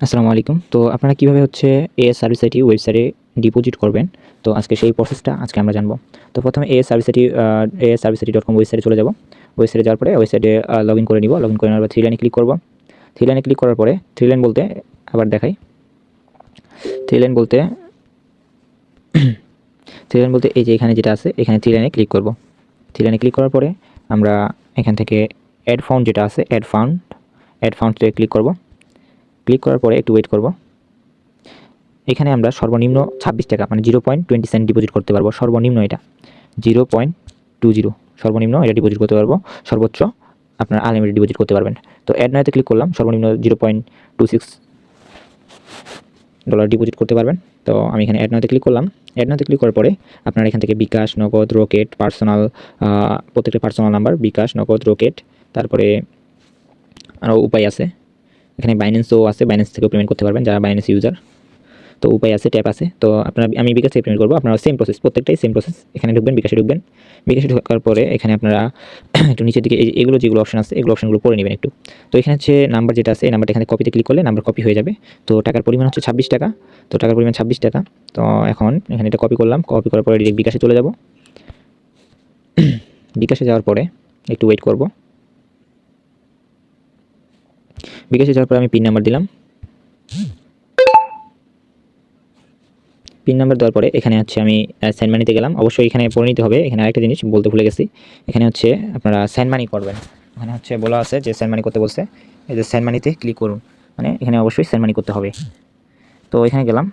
আসসালামু আলাইকুম। তো আপনারা কিভাবে হচ্ছে এএস সার্ভিস আইটি ওয়েবসাইটে ডিপোজিট করবেন। তো আজকে সেই প্রসেসটা আমরা জানবো। তো প্রথমে AS serviceIT.com ওয়েবসাইটে চলে যাব। ওয়েবসাইটে যাওয়ার পরে ওয়েবসাইটে লগইন করে নিব। লগইন করে নেওয়ার পর থ্রি লাইনে ক্লিক করব। থ্রি লাইনে ক্লিক করার পরে থ্রি লাইন বলতে আবার দেখাই। থ্রি লাইন বলতে এই যে এখানে যেটা আছে এখানে থ্রি লাইনে ক্লিক করব। থ্রি লাইনে ক্লিক করার পরে আমরা এখান থেকে অ্যাড ফাউন্ড যেটা আছে অ্যাড ফাউন্ডে ক্লিক করব। ক্লিক করার পরে একটু ওয়েট করব। এখানে আমরা সর্বনিম্ন 26 টাকা মানে 0.20 সেন্ট ডিপোজিট করতে পারবো। সর্বনিম্ন এটা 0.20 সর্বনিম্ন এটা ডিপোজিট করতে পারবো। সর্বোচ্চ আপনার আনলিমিটেড ডিপোজিট করতে পারবেন। তো অ্যাড নাওতে ক্লিক করলাম। সর্বনিম্ন $0.26 ডিপোজিট করতে পারবেন। তো আমি এখানে অ্যাড নাওতে ক্লিক করলাম। অ্যাড নাওতে ক্লিক করার পরে আপনারা এখান থেকে বিকাশ, নগদ, রকেট, পার্সোনাল, প্রত্যেকটা পার্সোনাল নাম্বার বিকাশ, নগদ, রকেট, তারপরে আরও উপায় আছে। এখানে বাইন্যান্সও আছে, বাইন্যান্স থেকেও পেমেন্ট করতে পারবেন যারা বাইন্যান্স ইউজার। তো উপায় আছে, ট্যাপ আছে। তো আমি বিকাশ থেকে পেমেন্ট করবো। আপনারা সেম প্রসেস, প্রত্যেকটাই সেম প্রসেস। এখানে ঢুকবেন, বিকাশে ঢুকবেন। বিকাশে ঢোকার পরে এখানে আপনারা একটু নিচের দিকে এগুলো যেগুলো অপশন আছে এগুলো অপশনগুলো পড়ে নেবেন একটু। তো এখানে হচ্ছে নাম্বার যেটা আছে এই নাম্বারটা এখানে কপিতে ক্লিক করলে নাম্বার কপি হয়ে যাবে। তো টাকার পরিমাণ হচ্ছে 26 টাকা। তো টাকার পরিমাণ 26 টাকা। তো এখন এখানে এটা কপি করলাম। কপি করার পরে ডিরেক্ট বিকাশে চলে যাব। বিকাশে যাওয়ার পরে একটু ওয়েট করব। বিকাশে যাওয়ার পরে আমি পিন নাম্বার দিলাম। পিন নাম্বার দেওয়ার পরে এখানে হচ্ছে আমি সেন্ড মানিতে গেলাম। অবশ্যই এখানে পড়ে নিতে হবে। এখানে আরেকটা জিনিস বলতে ভুলে গেছি। এখানে হচ্ছে আপনারা সেন্ড মানি করবেন। এখানে হচ্ছে বলা আছে যে সেন্ড মানি করতে বলছে। এই যে সেন্ড মানিতে ক্লিক করুন, মানে এখানে অবশ্যই সেন্ড মানি করতে হবে। তো এখানে গেলাম।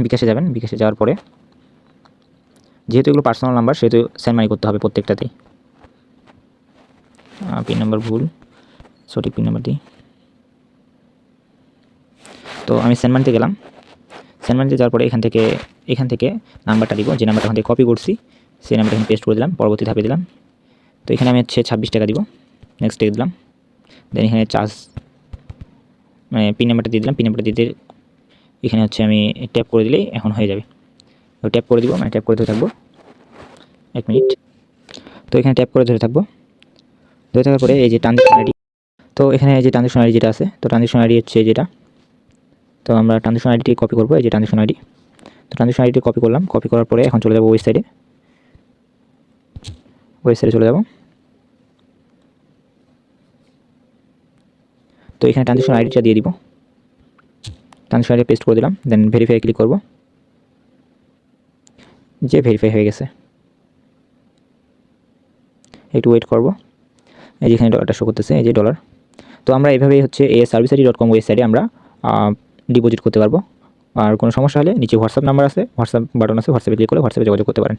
বিকাশে যাবেন। বিকাশে যাওয়ার পরে যেহেতু এগুলো পার্সোনাল নাম্বার সেহেতু সেন্ড মানি করতে হবে প্রত্যেকটাতেই। পিন নাম্বার ভুল, সঠিক পিন নাম্বার দিই। তো আমি সেন্ড মানিতে গেলাম। সেন্ড মানিতে যাওয়ার পরে এখান থেকে নাম্বারটা দিব, যে নাম্বারটা এখান থেকে কপি করছি সেই নাম্বারটা এখানে পেস্ট করে দিলাম। পরবর্তী ধাপে দিলাম। তো এখানে আমি হচ্ছে 26 টাকা দিব। নেক্সট দিলাম। দেন এখানে চার্জ মানে পিন নাম্বারটা দিয়ে দিলাম। পিন নাম্বারটা দিতে এখানে হচ্ছে আমি ট্যাপ করে দিলেই এখন হয়ে যাবে। তো ট্যাপ করে দিব, মানে ট্যাপ করে ধরে থাকবো 1 মিনিট। তো এখানে ট্যাপ করে ধরে থাকবো। ধরে থাকার পরে এই যে ট্রানজ্যাকশন আইডি, তো এখানে এই যে ট্রানজ্যাকশন আইডি যেটা আছে, তো ট্রানজ্যাকশন আইডি হচ্ছে যেটা, তো আমরা ট্রানজ্যাকশন আইডিটি কপি করবো। এই যে ট্রানজ্যাকশন আইডি, তো ট্রানজ্যাকশন আইডিটি কপি করলাম। কপি করার পরে এখন চলে যাবো ওয়েবসাইটে চলে যাব। তো এখানে ট্রানজ্যাকশন আইডিটা দিয়ে দিব। ট্রানজ্যাকশন আইডি পেস্ট করে দিলাম। দেন ভেরিফাই ক্লিক করব। যে ভেরিফাই হয়ে গেছে। একটু ওয়েট করব। এই যেখানে ডলারটা শো করতেছে, এই যে ডলার। তো আমরা এইভাবেই হচ্ছে AS serviceIT.com ওয়েবসাইটে আমরা ডিপোজিট করতে পারবো। আর কোনো সমস্যা হলে নিচে হোয়াটসঅ্যাপ নাম্বার আছে, হোয়াটসঅ্যাপ বাটন আছে, হোয়াটসঅ্যাপে ক্লিক করে হোয়াটসঅ্যাপে যোগাযোগ করতে পারেন।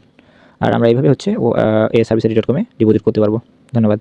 আর আমরা এইভাবে হচ্ছে AS serviceIT.com ডিপোজিট করতে পারবো। ধন্যবাদ।